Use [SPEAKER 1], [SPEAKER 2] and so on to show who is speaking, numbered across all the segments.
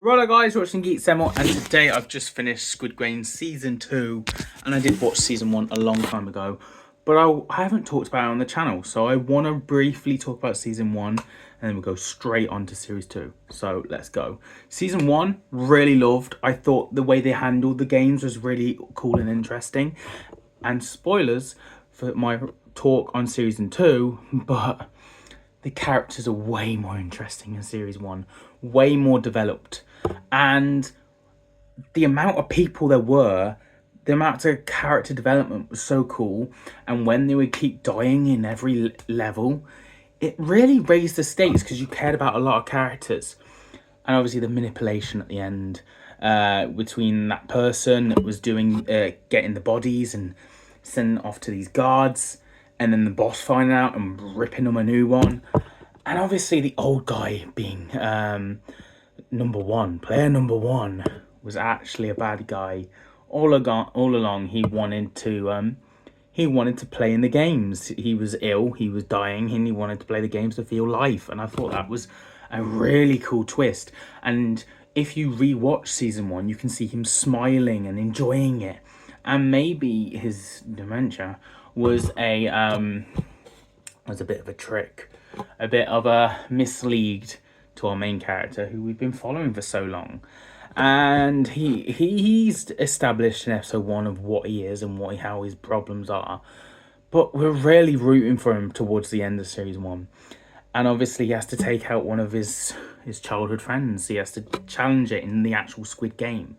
[SPEAKER 1] Righto guys, watching Geek Semo, and today I've just finished Squid Game Season 2, and I did watch Season 1 a long time ago, but I haven't talked about it on the channel, so I want to briefly talk about Season 1, and then we'll go straight on to Series 2, so let's go. Season 1, really loved. I thought the way they handled the games was really cool and interesting, and spoilers for my talk on Season 2, but the characters are way more interesting in Series 1, way more developed. And the amount of people there were, the amount of character development was so cool. And when they would keep dying in every level, it really raised the stakes because you cared about a lot of characters. And obviously the manipulation at the end between that person that was doing getting the bodies and sending off to these guards, and then the boss finding out and ripping them a new one, and obviously the old guy being player number one, was actually a bad guy. All along, he wanted to play in the games. He was ill, he was dying, and he wanted to play the games to feel life. And I thought that was a really cool twist. And if you rewatch season one, you can see him smiling and enjoying it. And maybe his dementia was a bit of a trick, a bit of a mislead to our main character who we've been following for so long. And he's established in episode one of what he is and how his problems are, but we're really rooting for him towards the end of series one. And obviously he has to take out one of his childhood friends. He has to challenge it in the actual Squid Game,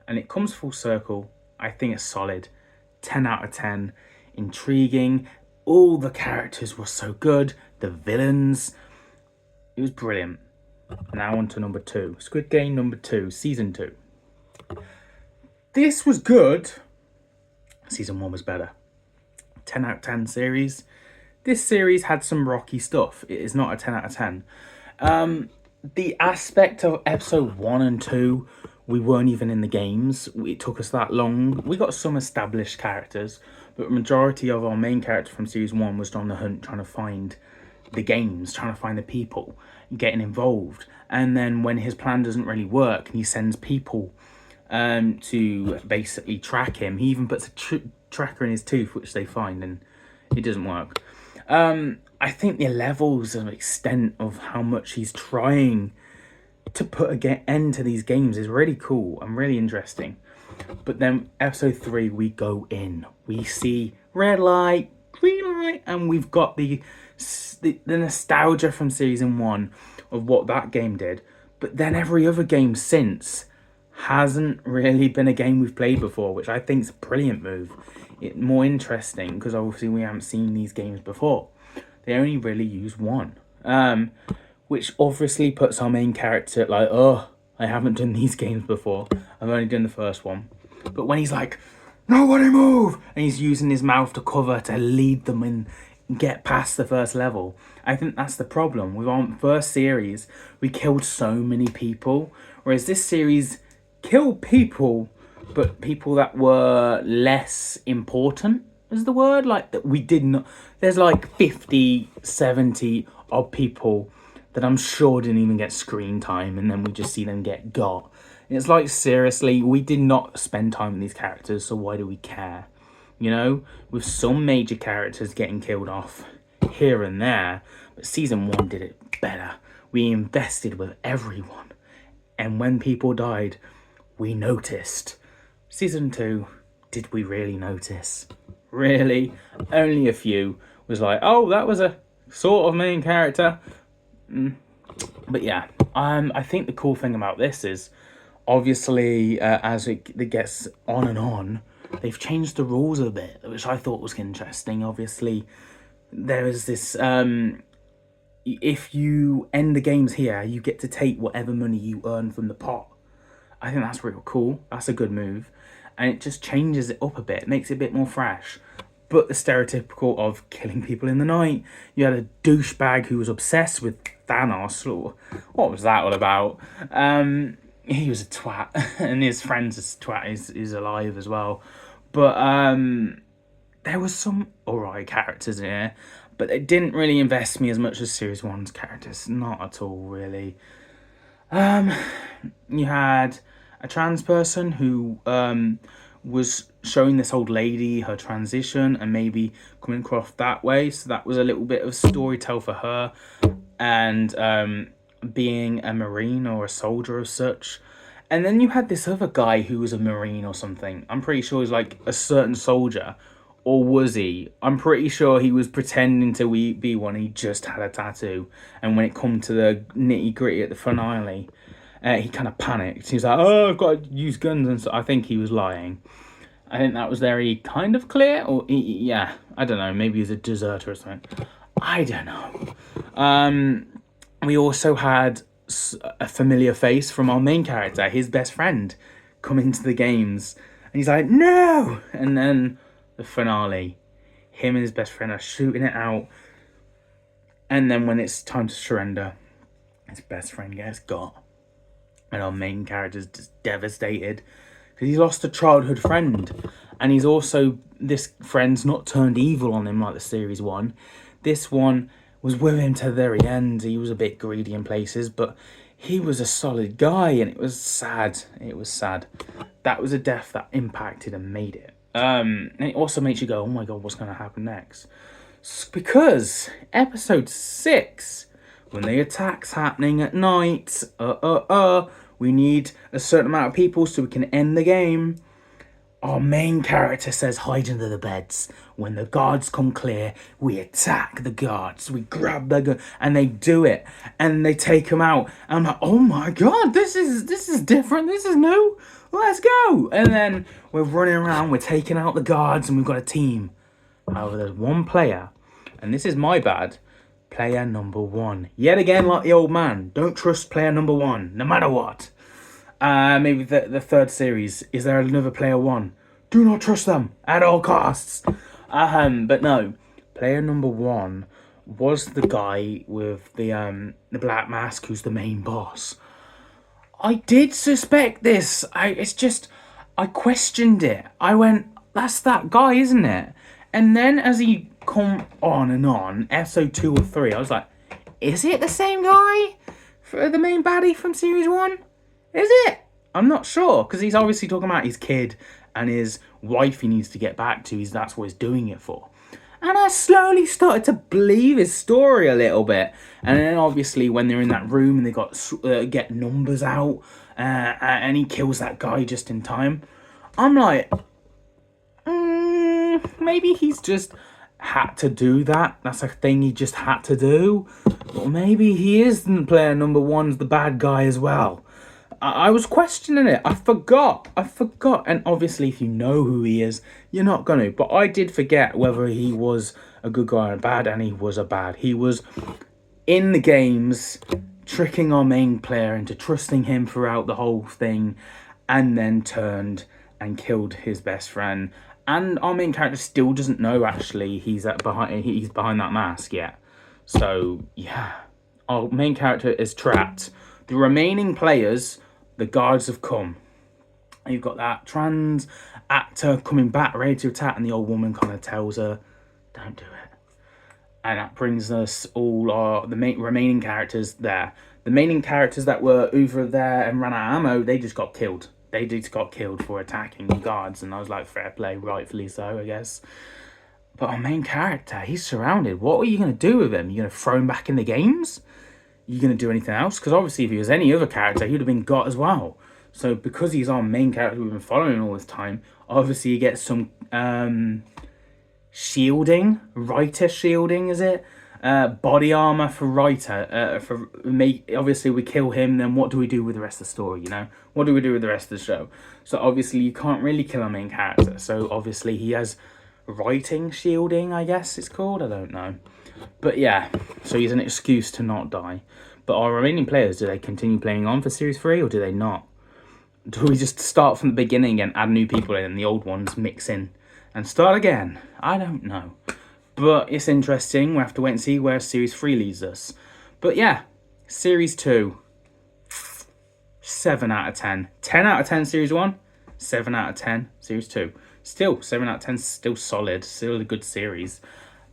[SPEAKER 1] and it comes full circle. I think it's solid, 10 out of 10. Intriguing, all the characters were so good, the villains, it was brilliant. Now on to number two, Squid Game number 2, season 2. This was good. Season 1 was better. 10 out of 10 series. This series had some rocky stuff. It is not a 10 out of 10. The aspect of episode 1 and 2, we weren't even in the games. It took us that long. We got some established characters, but the majority of our main character from series 1 was on the hunt trying to find the games, trying to find the people, getting involved. And then when his plan doesn't really work and he sends people to basically track him, he even puts a tracker in his tooth, which they find, and it doesn't work. I think the levels of extent of how much he's trying to put an end to these games is really cool and really interesting. But then episode 3, we go in. We see red light, green light, and we've got the nostalgia from season 1 of what that game did. But then every other game since hasn't really been a game we've played before, which I think is a brilliant move. It's more interesting because obviously we haven't seen these games before. They only really use one, which obviously puts our main character like, oh, I haven't done these games before. I've only done the first one. But when he's like, nobody move, and he's using his mouth to cover to lead them and get past the first level, I think that's the problem. With our first series, we killed so many people, whereas this series killed people, but people that were less important is the word. Like, that we did not, there's like 50, 70 of people that I'm sure didn't even get screen time, and then we just see them get got. It's like, seriously, we did not spend time with these characters, so why do we care? You know, with some major characters getting killed off here and there, but season 1 did it better. We invested with everyone, and when people died, we noticed. Season 2, did we really notice? Really? Only a few was like, oh, that was a sort of main character. But yeah, I think the cool thing about this is, obviously, as it gets on and on, they've changed the rules a bit, which I thought was interesting. Obviously, there is this, if you end the games here, you get to take whatever money you earn from the pot. I think that's real cool. That's a good move. And it just changes it up a bit, makes it a bit more fresh. But the stereotypical of killing people in the night. You had a douchebag who was obsessed with Thanos. What was that all about? He was a twat, and his friend's twat is alive as well. But there was some alright characters in here, but it didn't really invest me as much as Series 1's characters. Not at all, really. Um, you had a trans person who was showing this old lady her transition and maybe coming across that way. So that was a little bit of storytell for her, and being a marine or a soldier of such. And then you had this other guy who was a marine or something. I'm pretty sure he's like a certain soldier. Or was he? I'm pretty sure he was pretending to be one. He just had a tattoo. And when it come to the nitty gritty at the finale, he kind of panicked. He was like, "Oh, I've got to use guns," and so I think he was lying. I think that was very kind of clear. Or yeah, I don't know. Maybe he's a deserter or something. I don't know. We also had a familiar face from our main character, his best friend, come into the games, and he's like, "No!" And then the finale, him and his best friend are shooting it out, and then when it's time to surrender, his best friend gets got, and our main character's just devastated because he's lost a childhood friend, and he's also, this friend's not turned evil on him like the series one. This one was with him to the very end. He was a bit greedy in places, but he was a solid guy, and it was sad. It was sad. That was a death that impacted and made it. And it also makes you go, "Oh my god, what's going to happen next?" Because episode 6, when the attack's happening at night, we need a certain amount of people so we can end the game. Our main character says, "Hide under the beds. When the guards come clear, we attack the guards. We grab their gun," and they do it, and they take them out. And I'm like, "Oh my god, this is different. This is new. Let's go!" And then we're running around, we're taking out the guards, and we've got a team. However, there's one player, and this is my bad. Player number 1. Yet again, like the old man, don't trust player number 1, no matter what. Maybe the third series. Is there another player 1? Do not trust them at all costs. But no, player number 1 was the guy with the black mask, who's the main boss. I did suspect this. I questioned it. I went, "That's that guy, isn't it?" And then as he come on, episode 2 or 3, I was like, "Is it the same guy for the main baddie from series 1? Is it?" I'm not sure, because he's obviously talking about his kid and his wife he needs to get back to. That's what he's doing it for. And I slowly started to believe his story a little bit. And then obviously when they're in that room and they got get numbers out, and he kills that guy just in time, I'm like, maybe he's just had to do that. That's a thing he just had to do. Or maybe he is player number 1's the bad guy as well. I was questioning it. I forgot. And obviously, if you know who he is, you're not going to. But I did forget whether he was a good guy or a bad, and he was a bad. He was in the games, tricking our main player into trusting him throughout the whole thing, and then turned and killed his best friend. And our main character still doesn't know, actually, he's behind that mask yet. So, yeah. Our main character is trapped. The remaining players, the guards have come. You've got that trans actor coming back, ready to attack, and the old woman kind of tells her, "Don't do it." And that brings us all the remaining characters there. The remaining characters that were over there and ran out of ammo, they just got killed. They just got killed for attacking the guards, and I was like, fair play, rightfully so, I guess. But our main character, he's surrounded. What are you going to do with him? You going to throw him back in the games? You going to do anything else? Because obviously if he was any other character, he would have been got as well. So because he's our main character we've been following all this time, obviously he gets some shielding. Reiter shielding, is it? Body armor for Reiter. Obviously we kill him, then what do we do with the rest of the story, you know? What do we do with the rest of the show? So obviously you can't really kill our main character. So obviously he has writing shielding, I guess it's called. I don't know. But yeah, so he's an excuse to not die. But our remaining players, do they continue playing on for Series 3 or do they not? Do we just start from the beginning and add new people in and the old ones mix in and start again? I don't know. But it's interesting. We'll have to wait and see where Series 3 leads us. But yeah, Series 2, 7 out of 10. 10 out of 10 Series 1, 7 out of 10 Series 2. Still, 7 out of 10 still solid. Still a good series.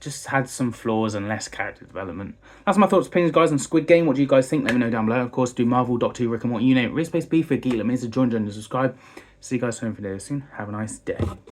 [SPEAKER 1] just had some flaws and less character development. That's my thoughts, opinions, guys, on Squid Game. What do you guys think? Let me know down below. Of course, do Marvel, Doctor Who, Rick and Morty, you name it. Space B for Geek. Let me know, join, and subscribe. See you guys soon for video soon. Have a nice day.